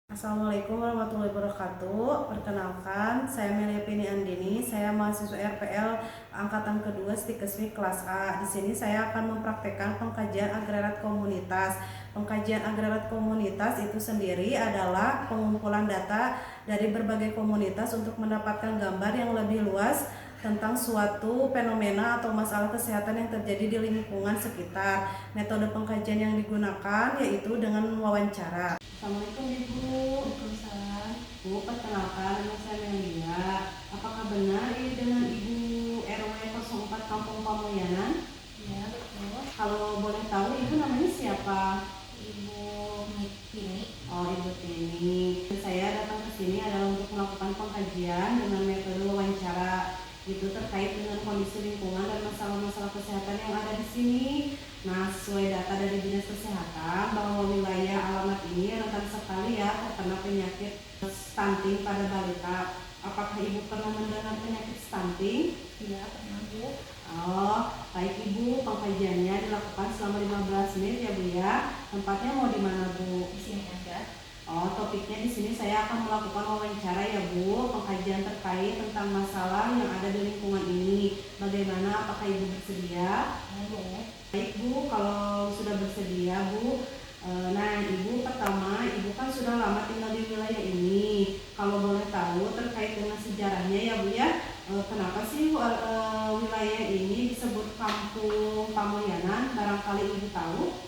Assalamualaikum warahmatullahi wabarakatuh. Perkenalkan, saya Melia Pini Andini. Saya mahasiswa RPL angkatan kedua Stikesmi kelas A. Di sini saya akan mempraktekkan pengkajian agrariat komunitas. Pengkajian agrariat komunitas itu sendiri adalah pengumpulan data dari berbagai komunitas untuk mendapatkan gambar yang lebih luas tentang suatu fenomena atau masalah kesehatan yang terjadi di lingkungan sekitar. Metode pengkajian yang digunakan yaitu dengan wawancara. Assalamualaikum Ibu. Waalaikumsalam. Bu, perkenalkan nama saya Melia. Apakah benar ini dengan Ibu RW 04 Kampung Pamoyanan? Ya, betul. Kalau boleh tahu Ibu namanya siapa? Ibu Tini. Oh, Ibu Tini. Saya datang ke sini adalah untuk melakukan pengkajian dengan metode wawancara. Itu terkait dengan kondisi lingkungan dan masalah-masalah kesehatan yang ada di sini. Nah, sesuai data dari Dinas Kesehatan bahwa wilayah alamat ini rentan sekali ya terkena penyakit stunting pada balita. Apakah Ibu pernah mendengar penyakit stunting? Iya, pernah Bu. Oh, baik Ibu, pengkajiannya dilakukan selama 15 menit ya Bu ya. Tempatnya mau di mana Bu? Di sini aja. Oh, topiknya di sini saya akan melakukan wawancara ya Bu, pengkajian terkait tentang masalah yang ada di lingkungan ini. Bagaimana? Apakah Ibu bersedia? Boleh. Baik Bu, kalau sudah bersedia Bu, nah Ibu pertama, Ibu kan sudah lama tinggal di wilayah ini. Kalau boleh tahu terkait dengan sejarahnya ya Bu ya, kenapa sih wilayah ini disebut Kampung Pamoyanan? Barangkali Ibu tahu?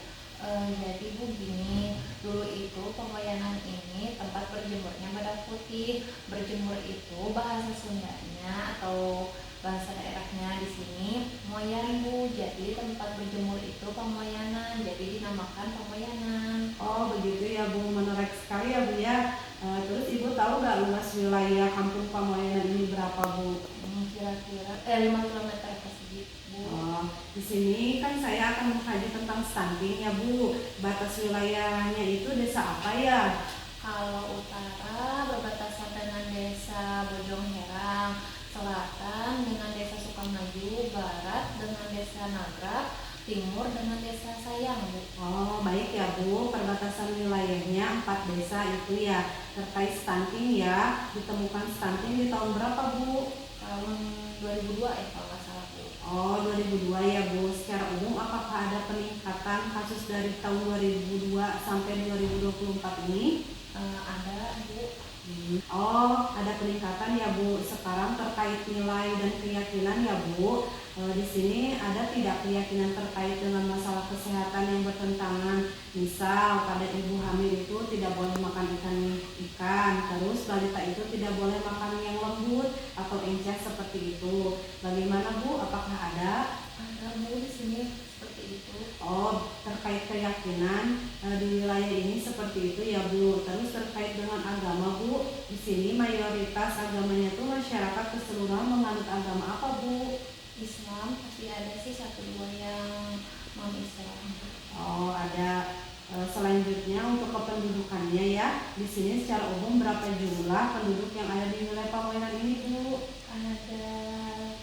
Jadi Bu gini, dulu itu Pamoyanan ini tempat berjemurnya badak putih. Berjemur itu bahasa Sundanya atau bahasa daerahnya di sini moyan Bu. Jadi tempat berjemur itu Pamoyanan, jadi dinamakan Pamoyanan. Oh begitu ya Bu, menarik sekali ya Bu ya. Terus Ibu tahu nggak luas wilayah Kampung Pamoyanan ini berapa Bu? Kira-kira 5 km persegi Bu. Oh, di sini kan saya akan mengkaji tentang stunting ya Bu. Batas wilayahnya itu desa apa ya? Kalau utara berbatasan dengan desa Bojong Herang, selatan dengan desa Sukamaju, barat dengan desa Nagrag, timur dengan desa Sayang Bu. Oh baik ya Bu, perbatasan wilayahnya 4 desa itu ya. Terkait stunting ya, ditemukan stunting di tahun berapa Bu? Tahun 2002 ya kalau nggak salah Bu. Oh 2002 ya Bu. Secara umum apakah ada peningkatan kasus dari tahun 2002 sampai 2024 ini? Ada Bu. Oh, ada peningkatan ya Bu. Sekarang terkait nilai dan keyakinan ya Bu. Di sini ada tidak keyakinan terkait dengan masalah kesehatan yang bertentangan? Misal pada ibu hamil itu tidak boleh makan ikan, terus balita itu tidak boleh makan yang lembut atau encer seperti itu. Bagaimana Bu? Apakah ada? Ada Bu di sini seperti itu. Oh, terkait keyakinan di wilayah ini seperti itu ya Bu. Terus terkait dengan agama Bu, di sini mayoritas agamanya itu masyarakat keseluruhan menganut agama apa Bu? Islam, tapi ada sih satu dua yang non Islam. Oh, ada. Selanjutnya untuk kependudukannya ya, di sini secara umum berapa jumlah penduduk yang ada di wilayah Pamoyanan ini Bu? Ada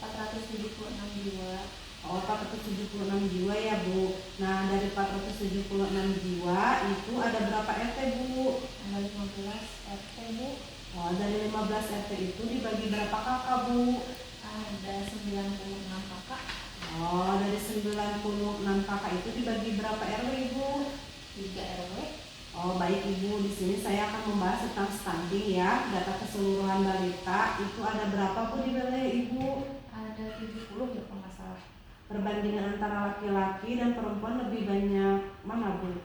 476 jiwa. Oh, 476 jiwa ya Bu. Nah, dari 476 jiwa itu ada berapa RT Bu? Ada 15 RT Bu. Oh, dari 15 RT itu dibagi berapa kakak Bu? Ada 96 kakak. Oh, dari 96 kakak itu dibagi berapa RW Ibu? 3 RW. Oh, baik Ibu. Di sini saya akan membahas tentang stunting ya. Data keseluruhan balita itu ada berapa Bu di wilayah Ibu? Ada 70 ya kalau nggak salah. Perbandingan antara laki-laki dan perempuan lebih banyak mana Bu?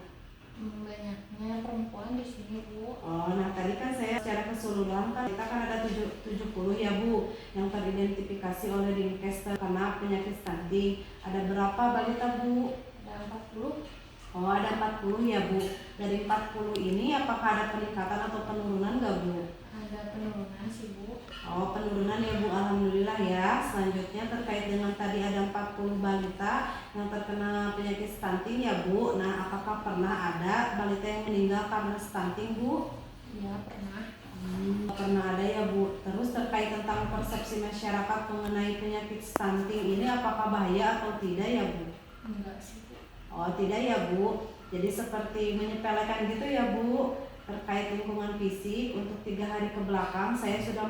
Banyaknya perempuan di sini Bu. Oh, nah tadi kan saya secara keseluruhan kan kita kan ada 70 ya Bu yang teridentifikasi oleh Dinkes terkena penyakit stunting. Ada berapa balita Bu? Ada 40. Oh, ada 40 ya Bu. Dari 40 ini apakah ada peningkatan atau penurunan nggak Bu? Ada penurunan sih Bu. Oh, penurunan ya Bu, alhamdulillah ya. Selanjutnya terkait dengan tadi ada 40 balita yang terkena penyakit stunting ya Bu. Nah, apakah pernah ada balita yang meninggal karena stunting Bu? Iya pernah. Pernah ada ya Bu. Terus terkait tentang persepsi masyarakat mengenai penyakit stunting ini apakah bahaya atau tidak ya Bu? Enggak sih Bu. Oh tidak ya Bu. Jadi seperti menyepelekan gitu ya Bu. terkait lingkungan fisik untuk 3 hari ke belakang saya sudah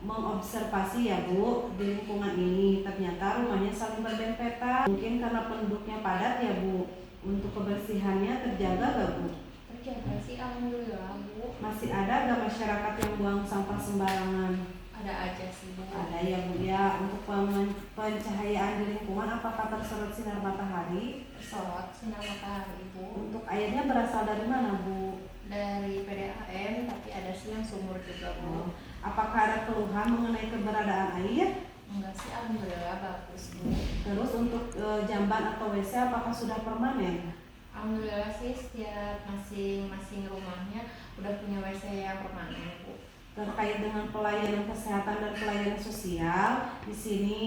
mengobservasi ya Bu di lingkungan ini. Ternyata rumahnya saling berdempetan. Mungkin karena penduduknya padat ya Bu. Untuk kebersihannya terjaga gak Bu? Terjaga sih alhamdulillah Bu. Masih ada gak masyarakat yang buang sampah sembarangan? Ada aja sih Bu. Ada ya Bu ya. Untuk pencahayaan di lingkungan apakah terserap sinar matahari? Tersorot sinar matahari Bu. Untuk airnya berasal dari mana Bu? Dari PDAM, tapi ada sih yang sumur juga Bu. Apakah ada keluhan mengenai keberadaan air? Enggak sih alhamdulillah bagus Bu. Terus untuk jamban atau WC apakah sudah permanen? Alhamdulillah sih setiap masing-masing rumahnya udah punya WC yang permanen Bu. Terkait dengan pelayanan kesehatan dan pelayanan sosial, di sini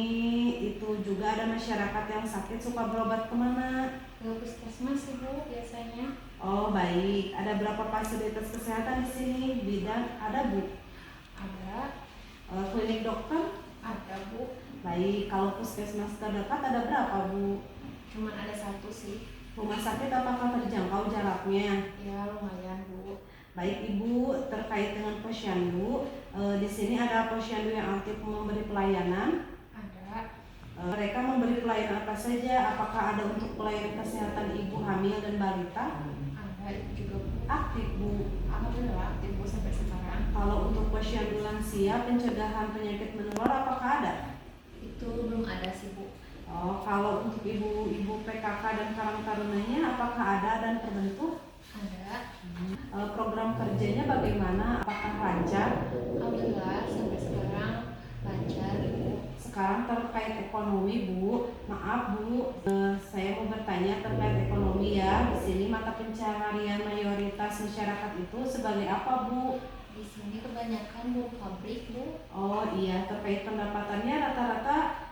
itu juga ada masyarakat yang sakit suka berobat kemana? Ke puskesmas sih Bu biasanya. Oh baik, ada berapa fasilitas kesehatan di sini? Bidang ada Bu? Ada, Klinik dokter? ada Bu. Baik, kalau puskesmas terdekat ada berapa Bu? Cuman ada satu sih. Rumah sakit apakah terjangkau jaraknya? Ya lumayan Bu. Baik Ibu, terkait dengan posyandu, di sini ada posyandu yang aktif memberi pelayanan. Ada. Mereka memberi pelayanan apa saja? Apakah ada untuk pelayanan kesehatan ibu hamil dan balita? Ada itu juga Bu. Aktif Bu. Alhamdulillah aktif Bu sampai sekarang. Kalau untuk posyandu lansia, pencegahan penyakit menular apakah ada? Itu belum ada sih Bu. Oh, kalau untuk ibu-ibu PKK dan karang tarunanya apakah ada dan terbentuk? Ada. Program kerjanya bagaimana? Apakah lancar? Alhamdulillah sampai sekarang lancar Bu. Sekarang terkait ekonomi Bu, maaf Bu, saya mau bertanya terkait ekonomi ya. Di sini mata pencaharian mayoritas masyarakat itu sebagai apa Bu? Di sini kebanyakan buruh pabrik Bu. Oh iya, terkait pendapatannya rata-rata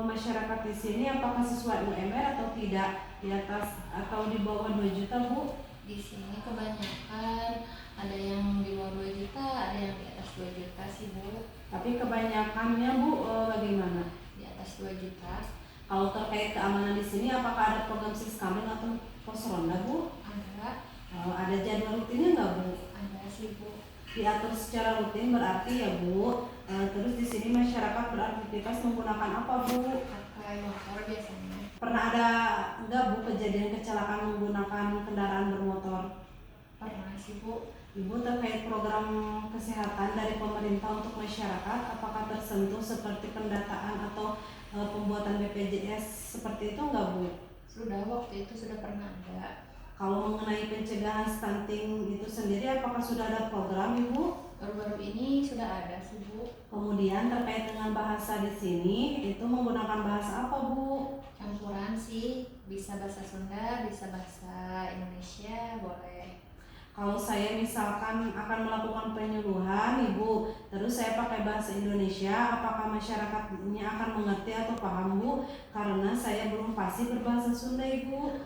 masyarakat di sini apakah sesuai UMR atau tidak? Di atas atau di bawah 2 juta Bu? Di sini kebanyakan ada yang di bawah 2 juta, ada yang di atas 2 juta sih Bu. Tapi kebanyakannya Bu bagaimana? Di atas 2 juta. Kalau terkait keamanan di sini apakah ada program siskamen atau pos ronda Bu? Ada. Ada jadwal rutinnya nggak Bu? Ada sih Bu. Diatur secara rutin berarti ya Bu. Terus di sini masyarakat beraktivitas menggunakan apa Bu? Pakai motor biasanya. Pernah ada enggak Bu kejadian kecelakaan menggunakan kendaraan bermotor? Pernah sih Bu. Ibu terkait program kesehatan dari pemerintah untuk masyarakat apakah tersentuh seperti pendataan atau pembuatan BPJS seperti itu enggak Bu? Sudah waktu itu sudah pernah ada. Kalau mengenai pencegahan stunting itu sendiri apakah sudah ada program Ibu? Baru-baru ini sudah ada sih Bu. Kemudian terkait dengan bahasa di sini itu menggunakan bahasa apa Bu? Campuran sih, bisa bahasa Sunda, bisa bahasa Indonesia, boleh. Kalau saya misalkan akan melakukan penyuluhan Ibu, terus saya pakai bahasa Indonesia, apakah masyarakatnya akan mengerti atau paham Bu? Karena saya belum fasih berbahasa Sunda Ibu.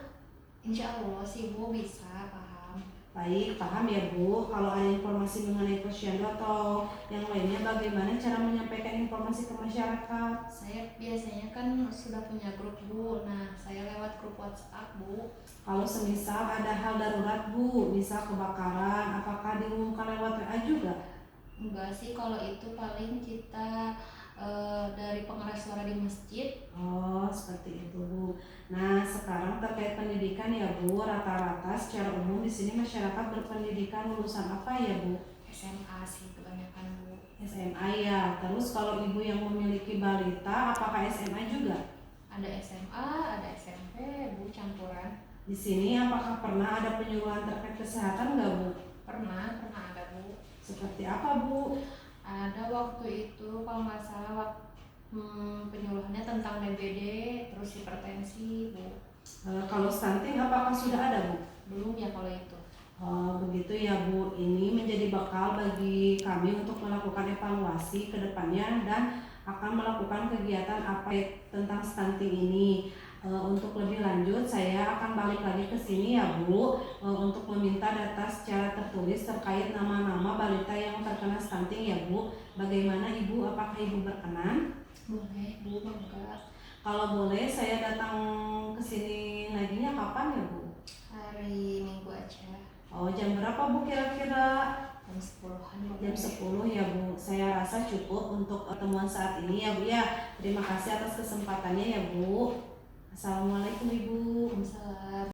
Insya Allah sih Bu bisa paham. Baik, paham ya Bu. Kalau ada informasi mengenai posyandu atau yang lainnya, bagaimana cara menyampaikan informasi ke masyarakat? Saya biasanya kan sudah punya grup Bu. Nah, saya lewat grup WhatsApp Bu. Kalau semisal ada hal darurat Bu, misal kebakaran, apakah diumumkan lewat WA juga? Enggak sih, kalau itu paling kita dari pengeras suara di masjid. Oh, seperti itu Bu. Nah, sekarang terkait pendidikan ya Bu, rata-rata secara umum di sini masyarakat berpendidikan lulusan apa ya Bu? SMA sih kebanyakan Bu. SMA ya. Terus kalau Ibu yang memiliki balita, apakah SMA juga? Ada SMA, ada SMP Bu, campuran. Di sini apakah pernah ada penyuluhan terkait kesehatan nggak Bu? Pernah ada Bu. Seperti apa Bu? Ada waktu itu kalau nggak salah penyuluhannya tentang DBD, terus hipertensi Bu. Kalau stunting apakah sudah ada Bu? Belum ya kalau itu. Begitu ya Bu, ini menjadi bekal bagi kami untuk melakukan evaluasi ke depannya dan akan melakukan kegiatan apa tentang stunting ini. Untuk lebih lanjut saya akan balik lagi ke sini ya Bu, untuk meminta data secara tertulis terkait nama-nama balita yang terkena stunting ya Bu. Bagaimana Ibu, apakah Ibu berkenan? Boleh Bu, bangga. Kalau boleh saya datang ke sini laginya kapan ya Bu? Hari Minggu aja. Jam berapa berapa Bu kira-kira? Jam 10-an. Jam 10 ya Bu. Saya rasa cukup untuk pertemuan saat ini ya Bu ya. Terima kasih atas kesempatannya ya Bu. Assalamualaikum Ibu. Waalaikumsalam.